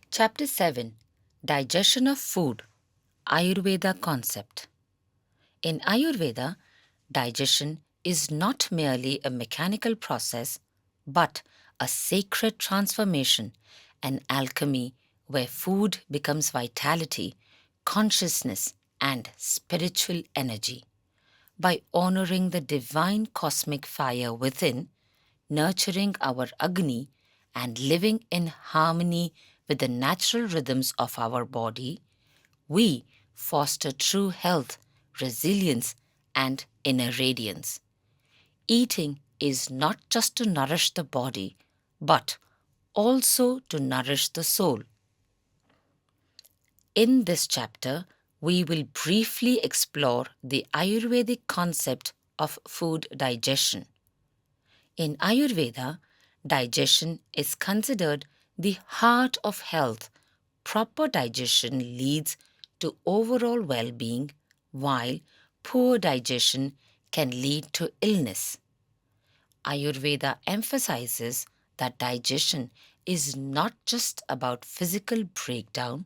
Chapter 7, Digestion of Food, Ayurveda Concept. In Ayurveda, digestion is not merely a mechanical process but a sacred transformation, an alchemy where food becomes vitality, consciousness, and spiritual energy. By honoring the divine cosmic fire within, nurturing our Agni, and living in harmony with the natural rhythms of our body, we foster true health, resilience, and inner radiance. Eating is not just to nourish the body, but also to nourish the soul. In this chapter, we will briefly explore the Ayurvedic concept of food digestion. In Ayurveda, digestion is considered the heart of health. Proper digestion leads to overall well being, while poor digestion can lead to illness. Ayurveda emphasizes that digestion is not just about physical breakdown,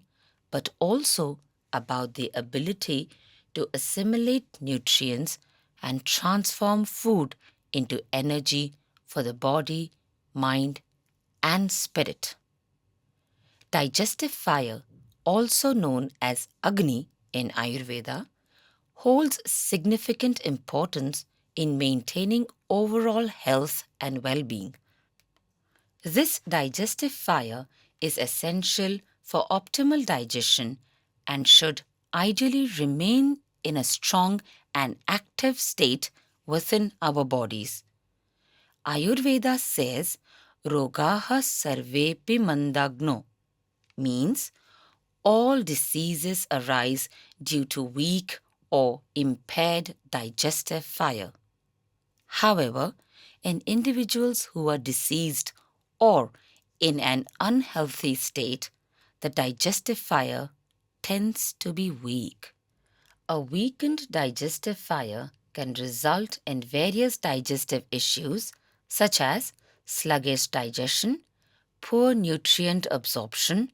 but also about the ability to assimilate nutrients and transform food into energy for the body, mind, and spirit. Digestive fire, also known as Agni in Ayurveda, holds significant importance in maintaining overall health and well being. This digestive fire is essential for optimal digestion and should ideally remain in a strong and active state within our bodies. Ayurveda says, Rogaha sarvepi mandagno, means all diseases arise due to weak or impaired digestive fire. However, in individuals who are diseased or in an unhealthy state, the digestive fire tends to be weak. A weakened digestive fire can result in various digestive issues such as sluggish digestion, poor nutrient absorption,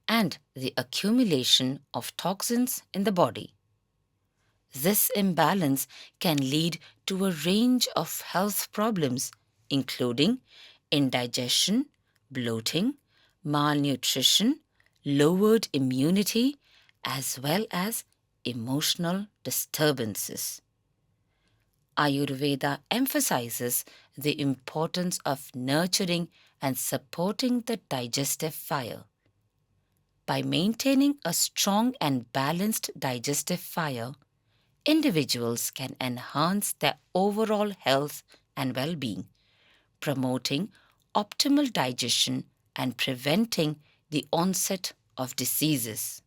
and the accumulation of toxins in the body. This imbalance can lead to a range of health problems, including indigestion, bloating, malnutrition, lowered immunity, as well as emotional disturbances. Ayurveda emphasizes the importance of nurturing and supporting the digestive fire. By maintaining a strong and balanced digestive fire, individuals can enhance their overall health and well being, promoting optimal digestion and preventing the onset of diseases.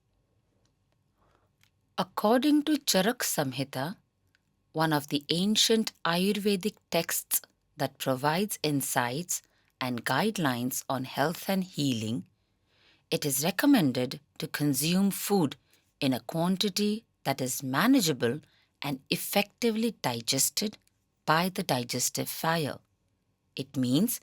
According to Charak Samhita, one of the ancient Ayurvedic texts that provides insights and guidelines on health and healing, it is recommended to consume food in a quantity that is manageable and effectively digested by the digestive fire. It means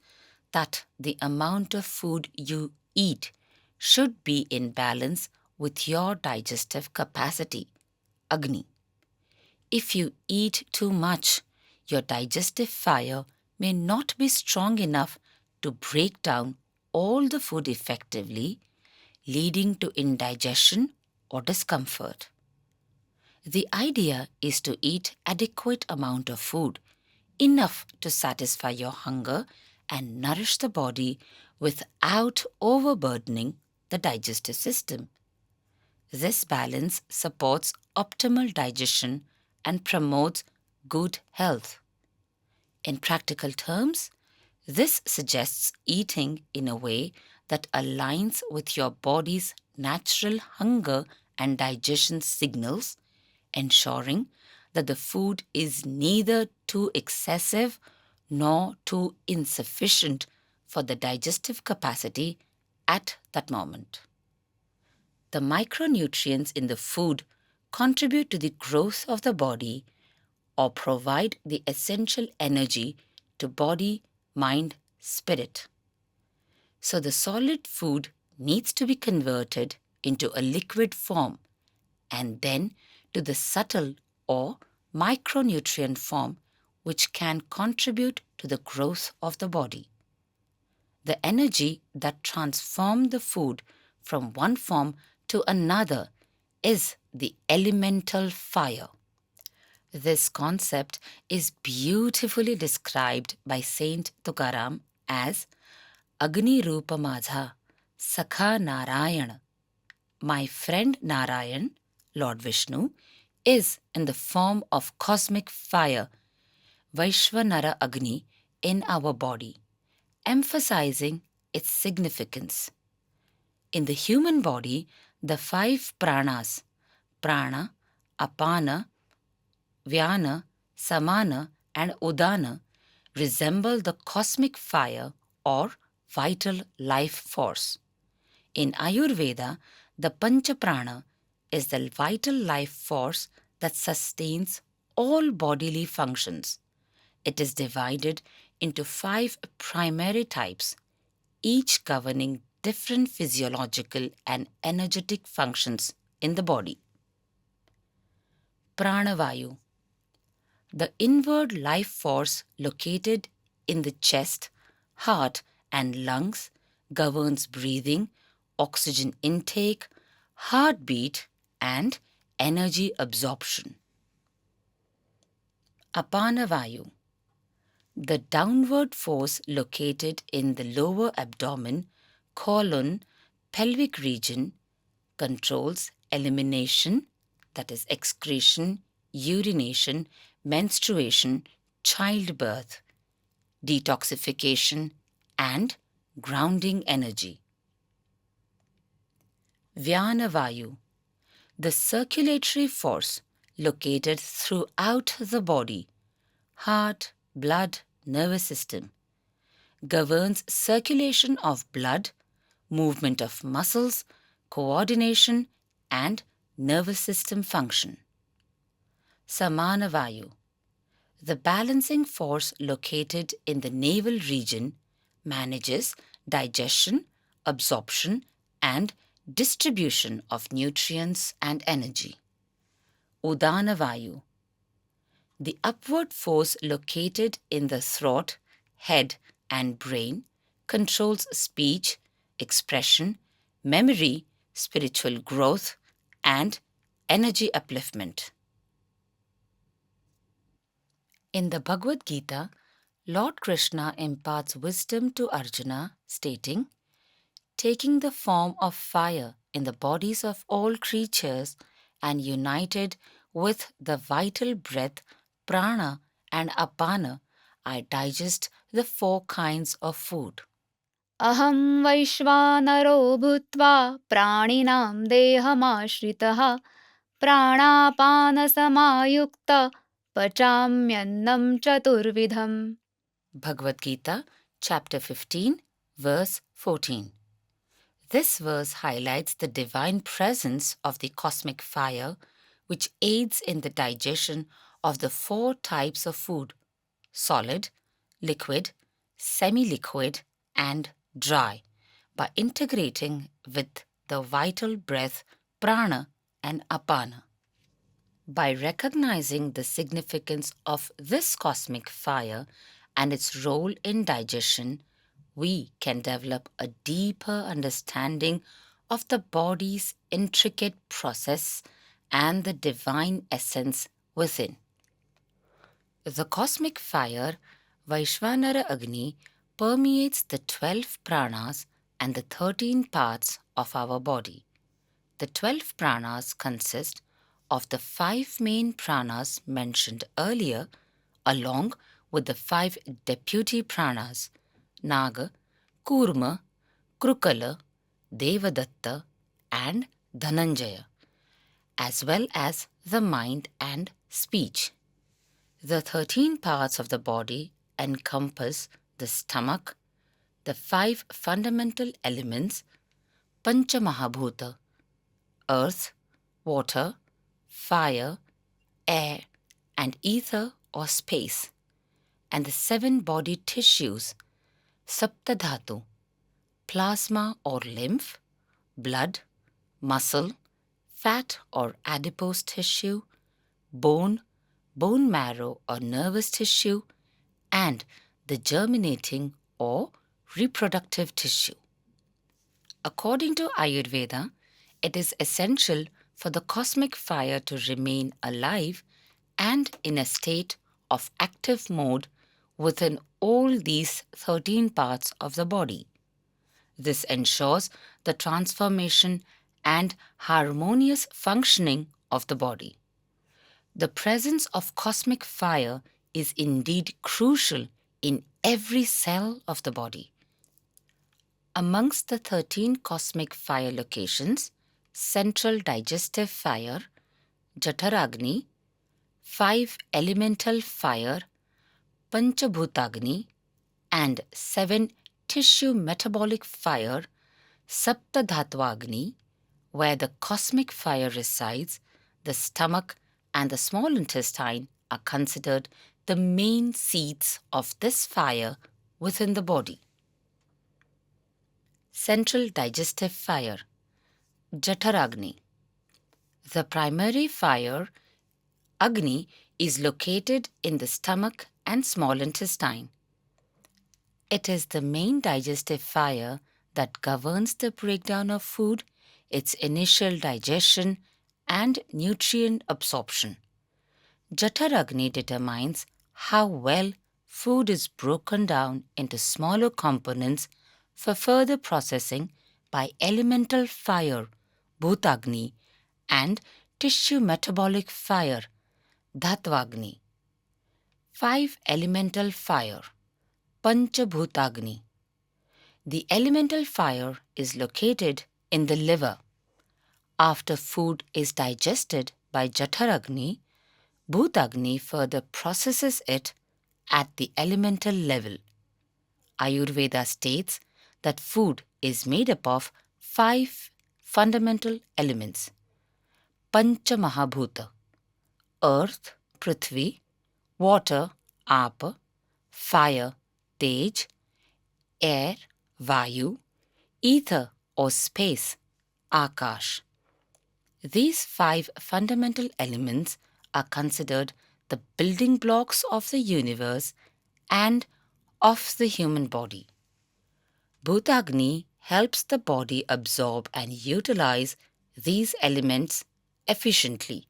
that the amount of food you eat should be in balance with your digestive capacity, Agni. If you eat too much, your digestive fire may not be strong enough to break down all the food effectively, leading to indigestion or discomfort. The idea is to eat adequate amount of food, enough to satisfy your hunger and nourish the body without overburdening the digestive system. This balance supports optimal digestion and promotes good health. In practical terms, this suggests eating in a way that aligns with your body's natural hunger and digestion signals, ensuring that the food is neither too excessive nor too insufficient for the digestive capacity at that moment. The micronutrients in the food contribute to the growth of the body or provide the essential energy to body, mind, spirit. So the solid food needs to be converted into a liquid form and then to the subtle or micronutrient form which can contribute to the growth of the body. The energy that transforms the food from one form to another is the elemental fire. This concept is beautifully described by Saint Tukaram as Agni Rupa Madha, Sakha Narayana. My friend Narayan, Lord Vishnu, is in the form of cosmic fire, Vaishvanara Agni, in our body, emphasizing its significance. In the human body, the 5 pranas, prana, apana, vyana, samana, and udana, resemble the cosmic fire or vital life force. In Ayurveda, the Panchaprana is the vital life force that sustains all bodily functions. It is divided into 5 primary types, each governing different physiological and energetic functions in the body. Pranavayu, the inward life force located in the chest, heart, and lungs, governs breathing, oxygen intake, heartbeat, and energy absorption. Apanavayu, the downward force located in the lower abdomen, colon, pelvic region, controls elimination, that is excretion, urination, menstruation, childbirth, detoxification, and grounding energy. Vyanavayu, the circulatory force located throughout the body, heart, blood, nervous system, governs circulation of blood, movement of muscles, coordination, and nervous system function. Samanavayu, the balancing force located in the navel region, manages digestion, absorption, and distribution of nutrients and energy. Udanavayu, the upward force located in the throat, head, and brain, controls speech, expression, memory, spiritual growth, and energy upliftment. In the Bhagavad Gita, Lord Krishna imparts wisdom to Arjuna, stating, taking the form of fire in the bodies of all creatures and united with the vital breath, prana and apana, I digest the 4 kinds of food. Aham Vaishvanaro Bhutva Praninam Dehamashritah Pranapana Samayukta Pachamyannam Chaturvidham. Bhagavad Gita, chapter 15, verse 14. This verse highlights the divine presence of the cosmic fire, which aids in the digestion of the 4 types of food: solid, liquid, semi-liquid, and dry, by integrating with the vital breath, prana and apana. By recognizing the significance of this cosmic fire and its role in digestion, we can develop a deeper understanding of the body's intricate process and the divine essence within. The cosmic fire, Vaishvanara Agni, permeates the 12 pranas and the 13 parts of our body. The 12 pranas consist of the 5 main pranas mentioned earlier, along with the 5 deputy pranas, Naga, Kurma, Krukala, Devadatta, and Dhananjaya, as well as the mind and speech. The 13 parts of the body encompass the stomach, the 5 fundamental elements, Panchamahabhuta, earth, water, fire, air, and ether or space, and the 7 body tissues, Saptadhatu, plasma or lymph, blood, muscle, fat or adipose tissue, bone, bone marrow or nervous tissue, and the germinating or reproductive tissue. According to Ayurveda, it is essential for the cosmic fire to remain alive and in a state of active mode within all these 13 parts of the body. This ensures the transformation and harmonious functioning of the body. The presence of cosmic fire is indeed crucial in every cell of the body. Amongst the 13 cosmic fire locations, central digestive fire, Jataragni, 5 elemental fire, Panchabhutagni, and 7 tissue metabolic fire, Saptadhattvagni, where the cosmic fire resides, the stomach and the small intestine are considered the main seats of this fire within the body. Central digestive fire, Jataragni. The primary fire, Agni, is located in the stomach and small intestine. It is the main digestive fire that governs the breakdown of food, its initial digestion, and nutrient absorption. Jataragni determines how well food is broken down into smaller components for further processing by elemental fire, Bhutagni, and tissue metabolic fire, Dhattvagni. 5 elemental fire, Panchabhutagni. The elemental fire is located in the liver. After food is digested by Jataragni, Bhutagni further processes it at the elemental level. Ayurveda states that food is made up of 5 fundamental elements. Panchamahabhuta, earth, Prithvi, water, Apa, fire, Tej, air, Vayu, ether or space, Akash. These 5 fundamental elements are considered the building blocks of the universe and of the human body. Bhutagni helps the body absorb and utilize these elements efficiently.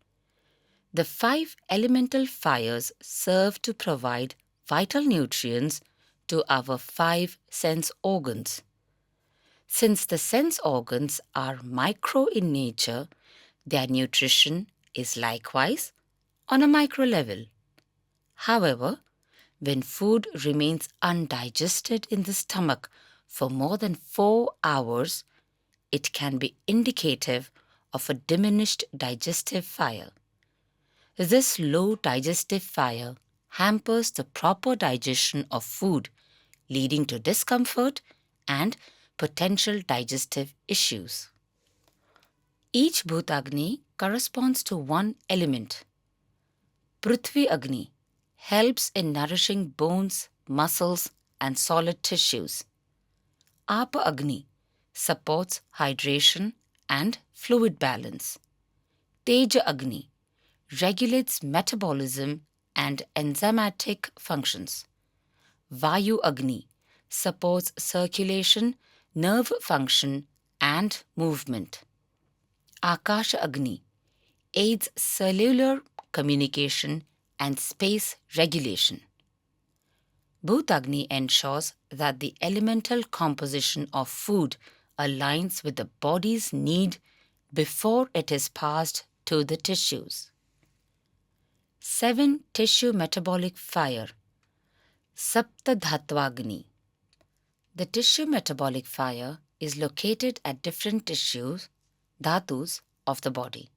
The 5 elemental fires serve to provide vital nutrients to our 5 sense organs. Since the sense organs are micro in nature, their nutrition is likewise on a micro level. However, when food remains undigested in the stomach for more than 4 hours, it can be indicative of a diminished digestive fire. This low digestive fire hampers the proper digestion of food, leading to discomfort and potential digestive issues. Each Bhutagni corresponds to one element. Prithvi Agni helps in nourishing bones, muscles, and solid tissues. Apa Agni supports hydration and fluid balance. Teja Agni regulates metabolism and enzymatic functions. Vayu Agni supports circulation, nerve function, and movement. Akasha Agni aids cellular communication and space regulation. Bhutagni ensures that the elemental composition of food aligns with the body's need before it is passed to the tissues. 7 tissue metabolic fire, Saptadhattvagni. The tissue metabolic fire is located at different tissues, dhatus, of the body.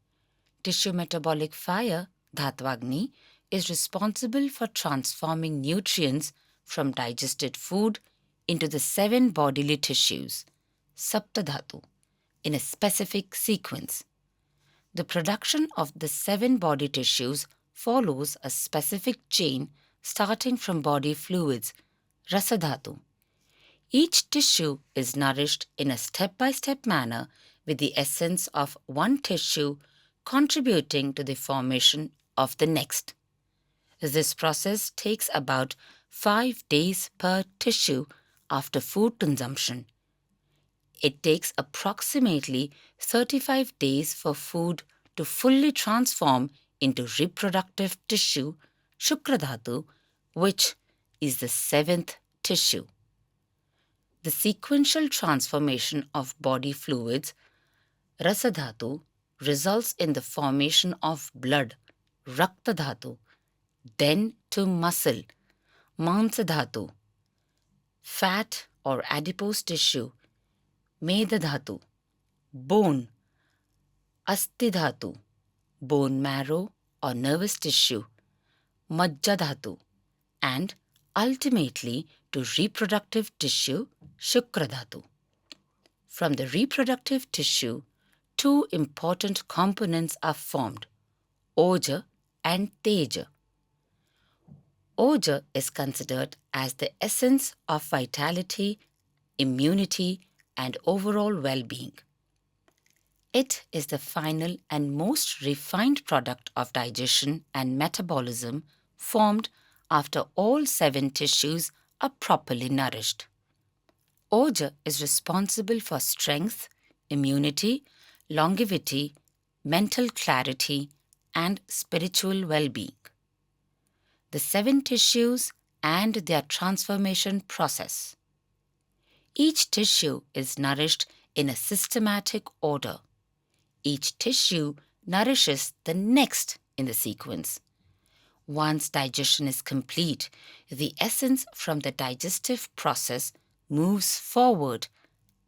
Tissue metabolic fire, Dhattvagni, is responsible for transforming nutrients from digested food into the 7 bodily tissues, Saptadhatu, in a specific sequence. The production of the 7 body tissues follows a specific chain starting from body fluids, Rasadhatu. Each tissue is nourished in a step-by-step manner with the essence of one tissue contributing to the formation of the next. This process takes about 5 days per tissue after food consumption. It takes approximately 35 days for food to fully transform into reproductive tissue, Shukradhatu, which is the seventh tissue. The sequential transformation of body fluids, Rasadhatu, results in the formation of blood, Raktadhatu, then to muscle, Mansadhatu, fat or adipose tissue, Medadhatu, bone, Astidhatu, bone marrow or nervous tissue, Majjadhatu, and ultimately to reproductive tissue, Shukradhatu. From the reproductive tissue, two important components are formed, Oja and Teja. Oja is considered as the essence of vitality, immunity, and overall well-being. It is the final and most refined product of digestion and metabolism formed after all 7 tissues are properly nourished. Oja is responsible for strength, immunity, longevity, mental clarity, and spiritual well-being. The 7 tissues and their transformation process. Each tissue is nourished in a systematic order. Each tissue nourishes the next in the sequence. Once digestion is complete, the essence from the digestive process moves forward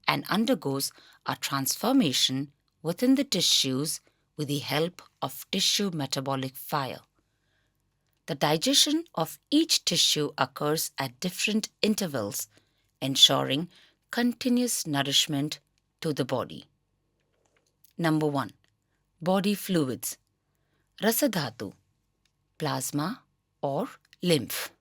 and undergoes a transformation within the tissues with the help of tissue metabolic fire. The digestion of each tissue occurs at different intervals, ensuring continuous nourishment to the body. Number 1. Body fluids. Rasadhatu, plasma or lymph.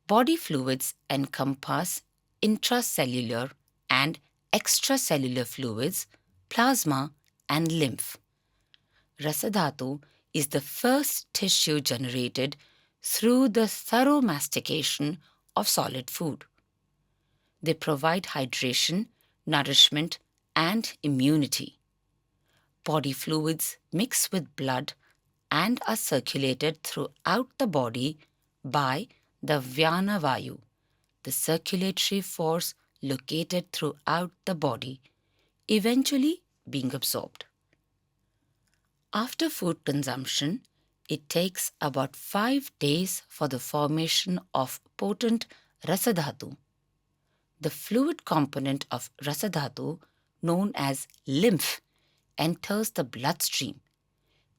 Body fluids encompass intracellular and extracellular fluids, plasma and lymph. Rasadhatu is the first tissue generated through the thorough mastication of solid food. They provide hydration, nourishment, and immunity. Body fluids mix with blood and are circulated throughout the body by the Vyana Vayu, the circulatory force located throughout the body, eventually being absorbed. After food consumption, it takes about 5 days for the formation of potent Rasadhatu. The fluid component of Rasadhatu, known as lymph, enters the bloodstream,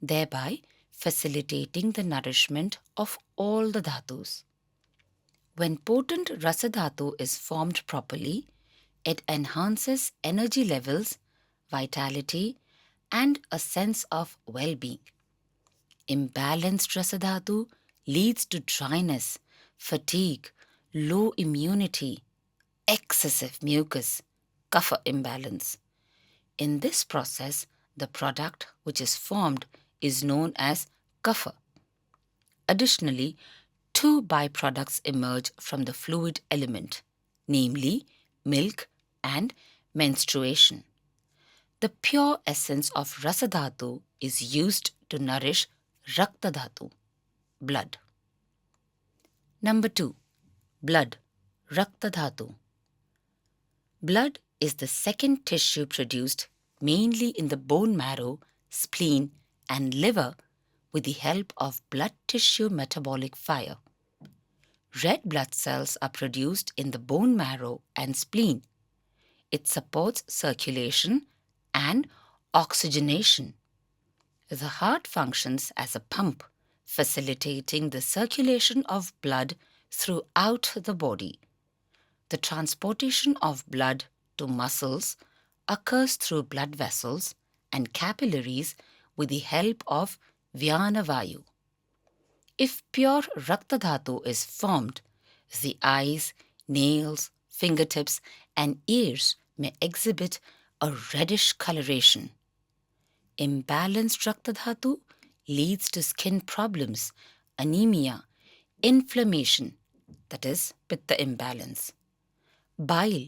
thereby facilitating the nourishment of all the dhatus. When potent Rasadhatu is formed properly, it enhances energy levels, vitality, and a sense of well-being. Imbalanced Rasadhatu leads to dryness, fatigue, low immunity, excessive mucus, kapha imbalance. In this process, the product which is formed is known as kapha. Additionally, 2 byproducts emerge from the fluid element, namely milk and menstruation. The pure essence of Rasadhatu is used to nourish Raktadhatu, blood. Number 2. Blood, Raktadhatu. Blood is the second tissue produced mainly in the bone marrow, spleen, and liver with the help of blood tissue metabolic fire. Red blood cells are produced in the bone marrow and spleen. It supports circulation and oxygenation. The heart functions as a pump, facilitating the circulation of blood throughout the body. The transportation of blood to muscles occurs through blood vessels and capillaries with the help of Vyana Vayu. If pure Raktadhatu is formed, the eyes, nails, fingertips, and ears may exhibit a reddish coloration. Imbalanced Rakta Dhatu leads to skin problems, anemia, inflammation, that is, Pitta imbalance. Bile,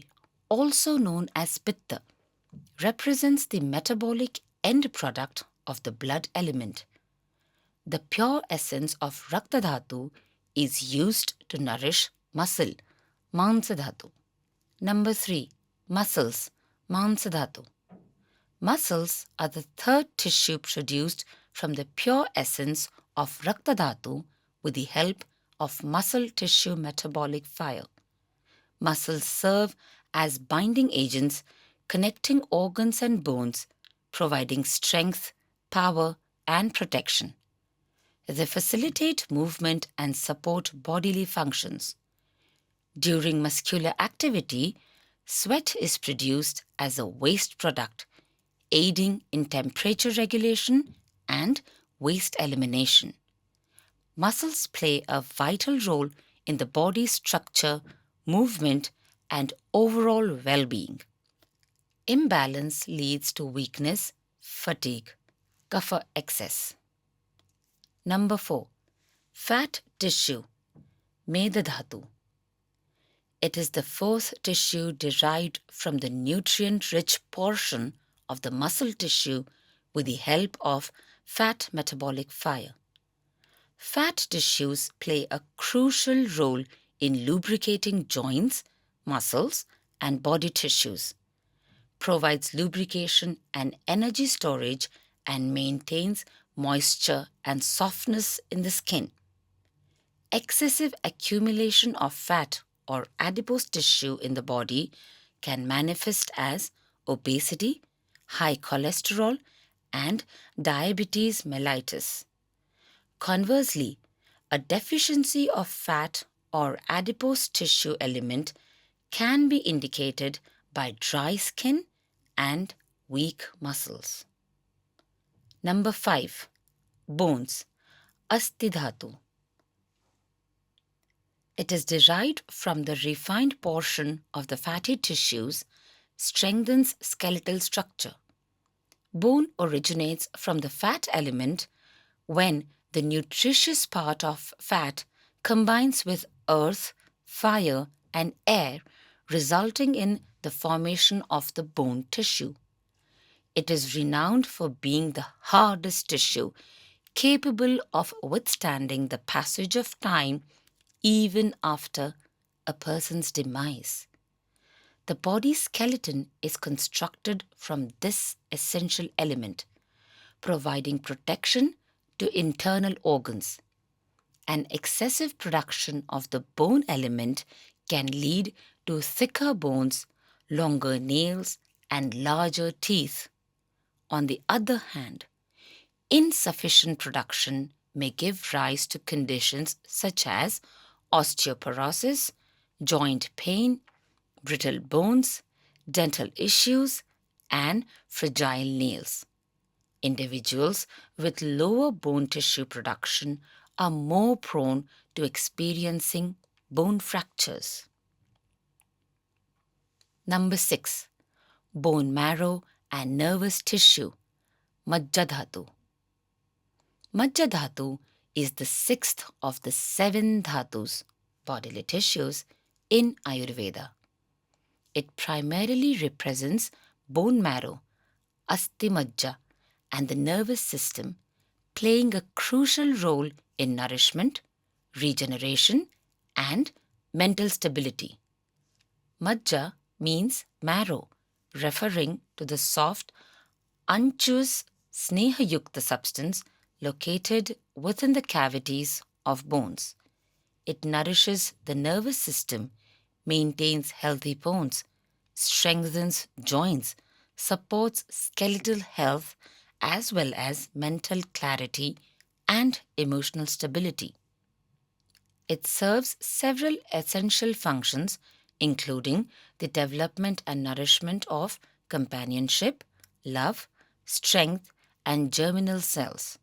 also known as Pitta, represents the metabolic end product of the blood element. The pure essence of Rakta Dhatu is used to nourish muscle, Mansa Dhatu. Number 3. Muscles, Mansa Dhatu. Muscles are the third tissue produced from the pure essence of Rakta Dhatu with the help of muscle tissue metabolic fire. Muscles serve as binding agents connecting organs and bones, providing strength, power, and protection. They facilitate movement and support bodily functions. During muscular activity, sweat is produced as a waste product, aiding in temperature regulation and waste elimination. Muscles play a vital role in the body's structure, movement, and overall well being. Imbalance leads to weakness, fatigue, kapha excess. Number 4. Fat tissue, Meda Dhatu. It is the fourth tissue derived from the nutrient rich portion of the muscle tissue with the help of fat metabolic fire. Fat tissues play a crucial role in lubricating joints, muscles, and body tissues, provides lubrication and energy storage, and maintains moisture and softness in the skin. Excessive accumulation of fat or adipose tissue in the body can manifest as obesity, high cholesterol, and diabetes mellitus. Conversely, a deficiency of fat or adipose tissue element can be indicated by dry skin and weak muscles. Number 5. Bones, Asti Dhatu. It is derived from the refined portion of the fatty tissues, strengthens skeletal structure. Bone originates from the fat element when the nutritious part of fat combines with earth, fire, and air, resulting in the formation of the bone tissue. It is renowned for being the hardest tissue, capable of withstanding the passage of time even after a person's demise. The body skeleton is constructed from this essential element, providing protection to internal organs. An excessive production of the bone element can lead to thicker bones, longer nails, and larger teeth. On the other hand, insufficient production may give rise to conditions such as osteoporosis, joint pain, brittle bones, dental issues, and fragile nails. Individuals with lower bone tissue production are more prone to experiencing bone fractures. Number 6. Bone marrow and nervous tissue, Majja Dhatu. Majja Dhatu is the sixth of the 7 dhatus, bodily tissues, in Ayurveda. It primarily represents bone marrow, Asti Majja, and the nervous system, playing a crucial role in nourishment, regeneration, and mental stability. Majja means marrow, referring to the soft, unctuous, sneha-yukta substance located within the cavities of bones. It nourishes the nervous system, maintains healthy bones, strengthens joints, supports skeletal health, as well as mental clarity and emotional stability. It serves several essential functions, including the development and nourishment of companionship, love, strength, and germinal cells.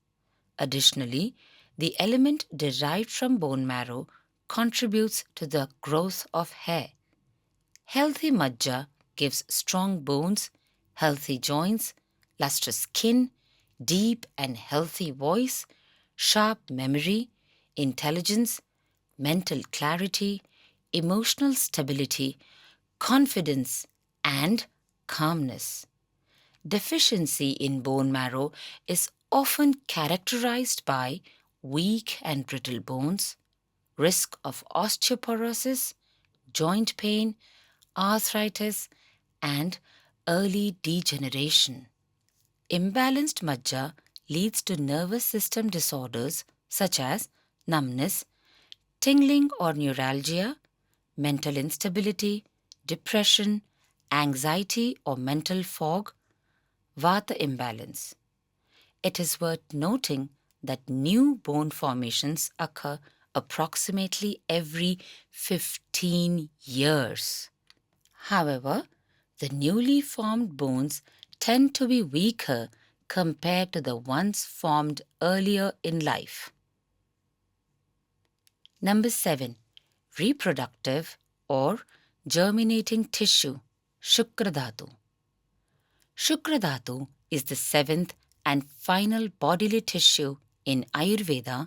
Additionally, the element derived from bone marrow contributes to the growth of hair. Healthy majja gives strong bones, healthy joints, lustrous skin, deep and healthy voice, sharp memory, intelligence, mental clarity, emotional stability, confidence, and calmness. Deficiency in bone marrow is often characterized by weak and brittle bones, risk of osteoporosis, joint pain, arthritis, and early degeneration. Imbalanced majja leads to nervous system disorders such as numbness, tingling or neuralgia, mental instability, depression, anxiety or mental fog, vata imbalance. It is worth noting that new bone formations occur approximately every 15 years. However, the newly formed bones tend to be weaker compared to the ones formed earlier in life. Number 7. Reproductive or germinating tissue, Shukradhatu. Shukradhatu is the seventh and final bodily tissue in Ayurveda,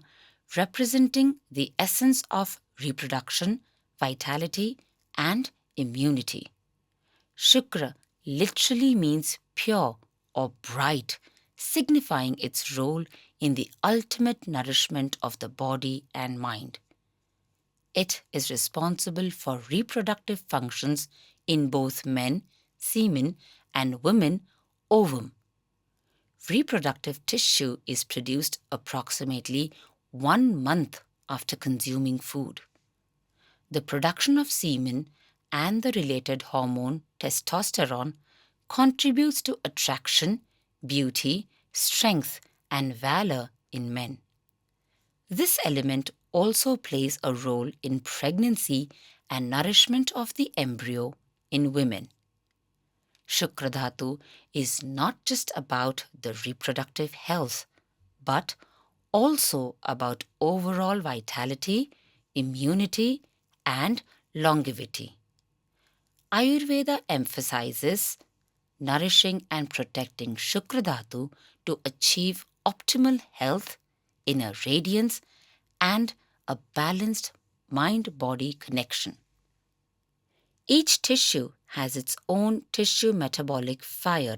representing the essence of reproduction, vitality, and immunity. Shukra literally means pure or bright, signifying its role in the ultimate nourishment of the body and mind. It is responsible for reproductive functions in both men, semen, and women, ovum. Reproductive tissue is produced approximately 1 month after consuming food. The production of semen and the related hormone testosterone contributes to attraction, beauty, strength, and valor in men. This element also plays a role in pregnancy and nourishment of the embryo in women. Shukradhatu is not just about the reproductive health, but also about overall vitality, immunity, and longevity. Ayurveda emphasizes nourishing and protecting Shukradhatu to achieve optimal health, inner radiance, and a balanced mind body connection. Each tissue has its own tissue metabolic fire,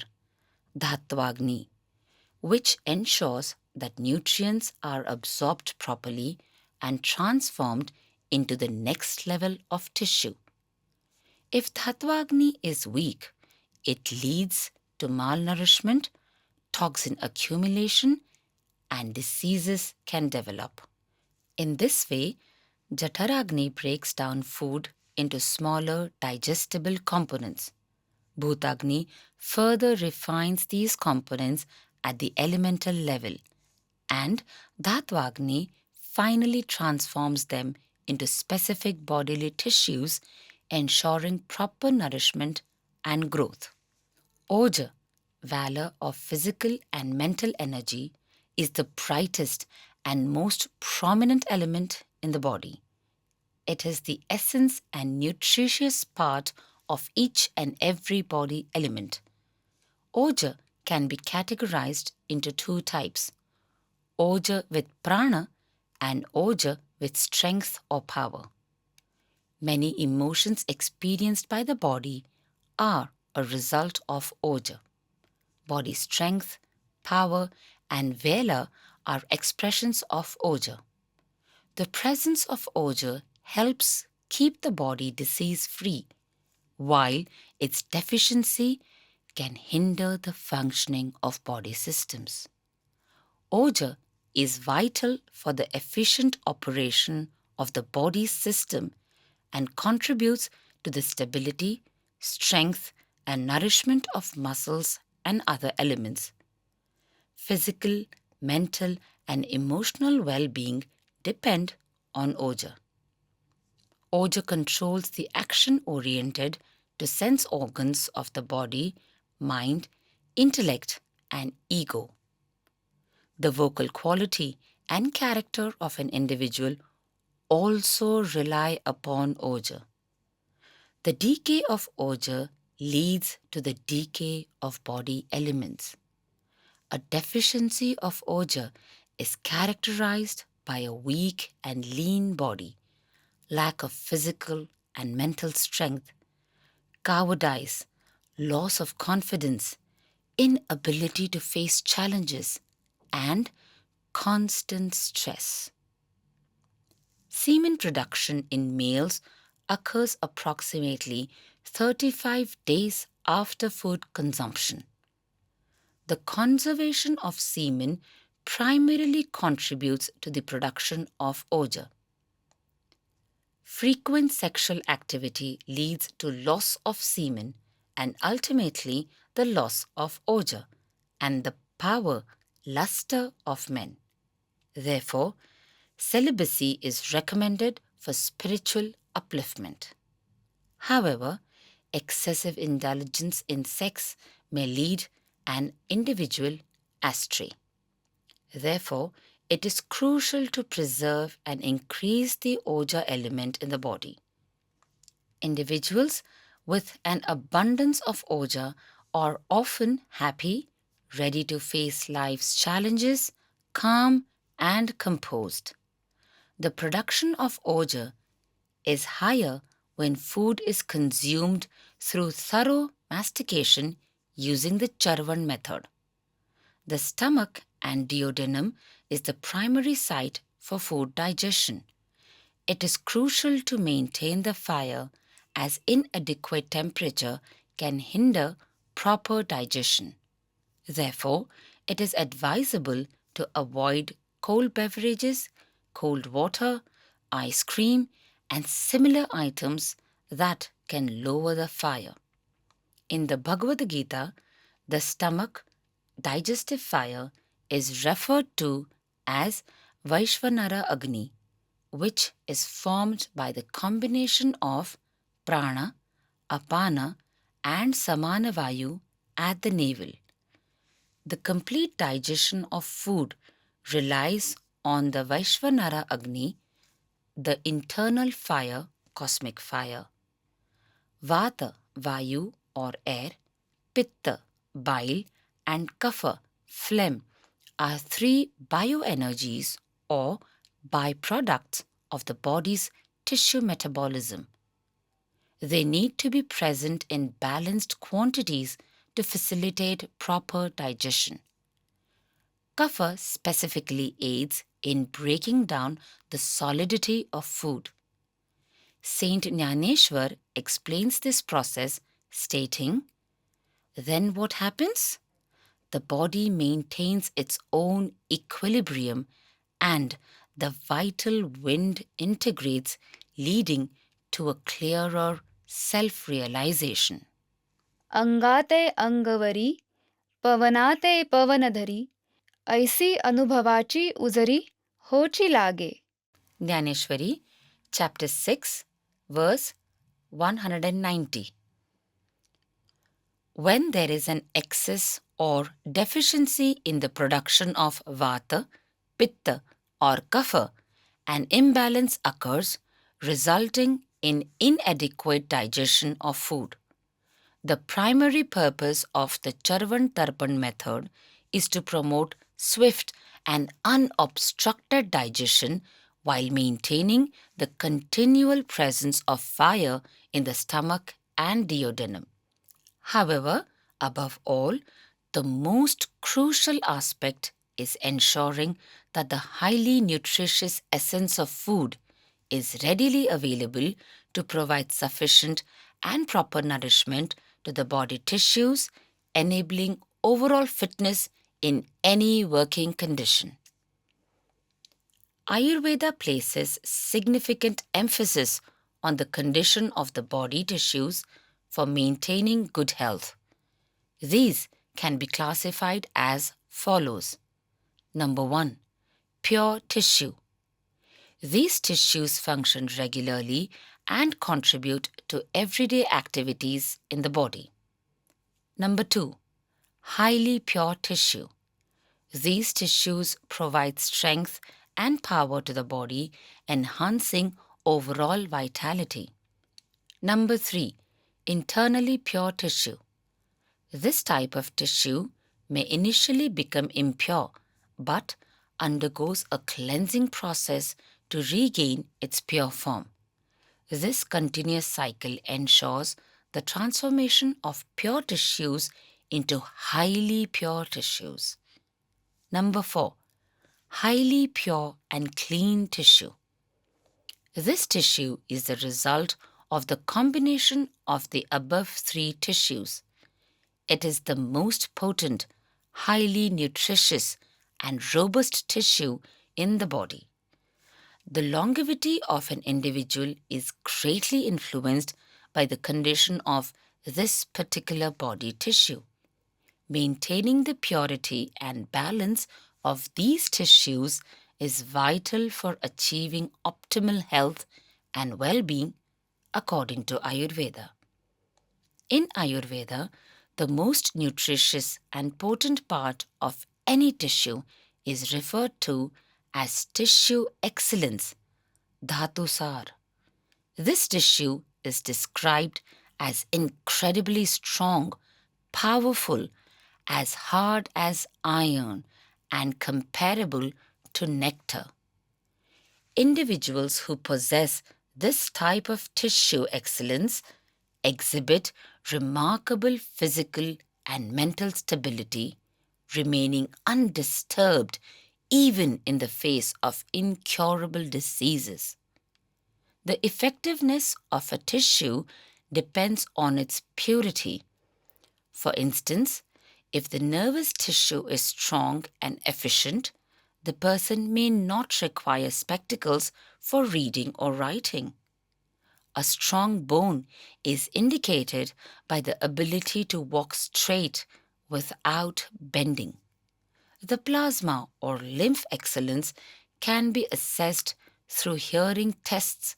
Dhatvagni, which ensures that nutrients are absorbed properly and transformed into the next level of tissue. If Dhatvagni is weak, it leads to malnourishment, toxin accumulation, and diseases can develop. In this way, Jataragni breaks down food into smaller digestible components. Bhutagni further refines these components at the elemental level, and Dhatvagni finally transforms them into specific bodily tissues, ensuring proper nourishment and growth. Oja, valor of physical and mental energy, is the brightest and most prominent element in the body. It is the essence and nutritious part of each and every body element. Oja can be categorized into two types: Oja with prana and Oja with strength or power. Many emotions experienced by the body are a result of Oja. Body strength, power, and valor are expressions of Oja. The presence of Oja helps keep the body disease free, while its deficiency can hinder the functioning of body systems. Oja is vital for the efficient operation of the body system and contributes to the stability, strength, and nourishment of muscles and other elements. Physical, mental, and emotional well being depend on Oja. Oja controls the action oriented to sense organs of the body, mind, intellect, and ego. The vocal quality and character of an individual also rely upon Oja. The decay of Oja leads to the decay of body elements. A deficiency of Oja is characterized by a weak and lean body, lack of physical and mental strength, cowardice, loss of confidence, inability to face challenges, and constant stress. Semen production in males occurs approximately 35 days after food consumption. The conservation of semen primarily contributes to the production of Oja. Frequent sexual activity leads to loss of semen and ultimately the loss of Oja and the power, luster of men. Therefore, celibacy is recommended for spiritual upliftment. However, excessive indulgence in sex may lead an individual astray. Therefore, it is crucial to preserve and increase the Oja element in the body. Individuals with an abundance of Oja are often happy, ready to face life's challenges, calm, and composed. The production of Oja is higher when food is consumed through thorough mastication using the Charvan method. The stomach and duodenum is the primary site for food digestion. It is crucial to maintain the fire as inadequate temperature can hinder proper digestion. Therefore, it is advisable to avoid cold beverages, cold water, ice cream, and similar items that can lower the fire. In the Bhagavad Gita, the stomach digestive fire is referred to as Vaishvanara Agni, which is formed by the combination of prana, apana, and samana vayu at the navel. The complete digestion of food relies on the Vaishvanara Agni, the internal fire, cosmic fire. Vata, Vayu or air, Pitta, bile, and Kapha, phlegm, are three bioenergies or byproducts of the body's tissue metabolism. They need to be present in balanced quantities to facilitate proper digestion. Kapha specifically aids in breaking down the solidity of food. Saint Jnaneshwar explains this process, stating, "Then what happens? The body maintains its own equilibrium and the vital wind integrates, leading to a clearer self realization." अंगाते अंगवरी पवनाते पवनधरी ऐसी अनुभवाची उजरी होची लागे. Jnaneshwari, chapter 6, verse 190. When there is an excess or deficiency in the production of Vata, Pitta, or Kapha, an imbalance occurs, resulting in inadequate digestion of food. The primary purpose of the Charvan Tarpan method is to promote swift and unobstructed digestion while maintaining the continual presence of fire in the stomach and duodenum. However, above all, the most crucial aspect is ensuring that the highly nutritious essence of food is readily available to provide sufficient and proper nourishment to the body tissues, enabling overall fitness in any working condition. Ayurveda places significant emphasis on the condition of the body tissues for maintaining good health. These can be classified as follows. Number 1. Pure tissue. These tissues function regularly and contribute to everyday activities in the body. Number 2. Highly pure tissue. These tissues provide strength and power to the body, enhancing overall vitality. Number 3. Internally pure tissue. This type of tissue may initially become impure but undergoes a cleansing process to regain its pure form. This continuous cycle ensures the transformation of pure tissues into highly pure tissues. Number 4. Highly pure and clean tissue. This tissue is the result of the combination of the above three tissues. It is the most potent, highly nutritious, and robust tissue in the body. The longevity of an individual is greatly influenced by the condition of this particular body tissue. Maintaining the purity and balance of these tissues is vital for achieving optimal health and well-being according to Ayurveda. In Ayurveda, the most nutritious and potent part of any tissue is referred to as tissue excellence, dhatusar. This tissue is described as incredibly strong, powerful, as hard as iron, and comparable to nectar. Individuals who possess this type of tissue excellence exhibit remarkable physical and mental stability, remaining undisturbed even in the face of incurable diseases. The effectiveness of a tissue depends on its purity. For instance, if the nervous tissue is strong and efficient, the person may not require spectacles for reading or writing. A strong bone is indicated by the ability to walk straight without bending. The plasma or lymph excellence can be assessed through hearing tests,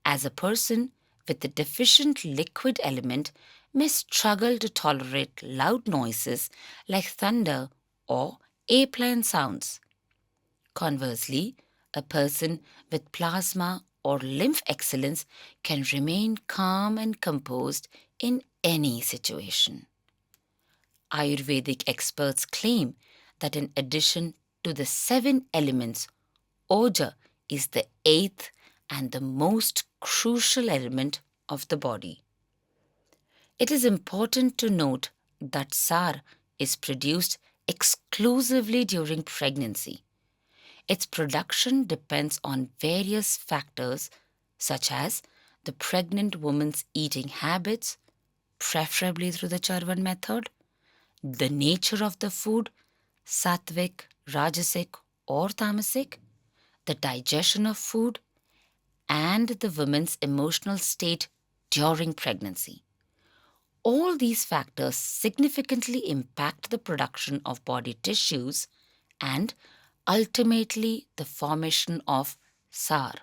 as a person with a deficient liquid element may struggle to tolerate loud noises like thunder or airplane sounds. Conversely, a person with plasma or lymph excellence can remain calm and composed in any situation. Ayurvedic experts claim that in addition to the seven elements, Oja is the eighth and the most crucial element of the body. It is important to note that SAR is produced exclusively during pregnancy. Its production depends on various factors such as the pregnant woman's eating habits, preferably through the Charvan method, the nature of the food, sattvic, rajasic, or tamasic, the digestion of food, and the woman's emotional state during pregnancy. All these factors significantly impact the production of body tissues and ultimately the formation of SAR.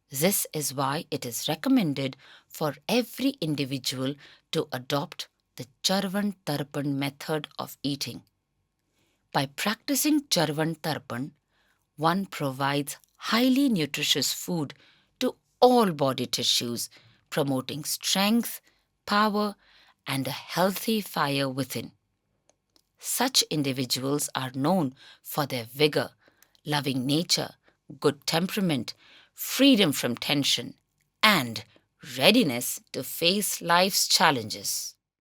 This is why it is recommended for every individual to adopt the Charvan Tarpan method of eating. By practicing Charvan Tarpan, one provides highly nutritious food to all body tissues, promoting strength, power, and a healthy fire within. Such individuals are known for their vigor, loving nature, good temperament, freedom from tension, and readiness to face life's challenges.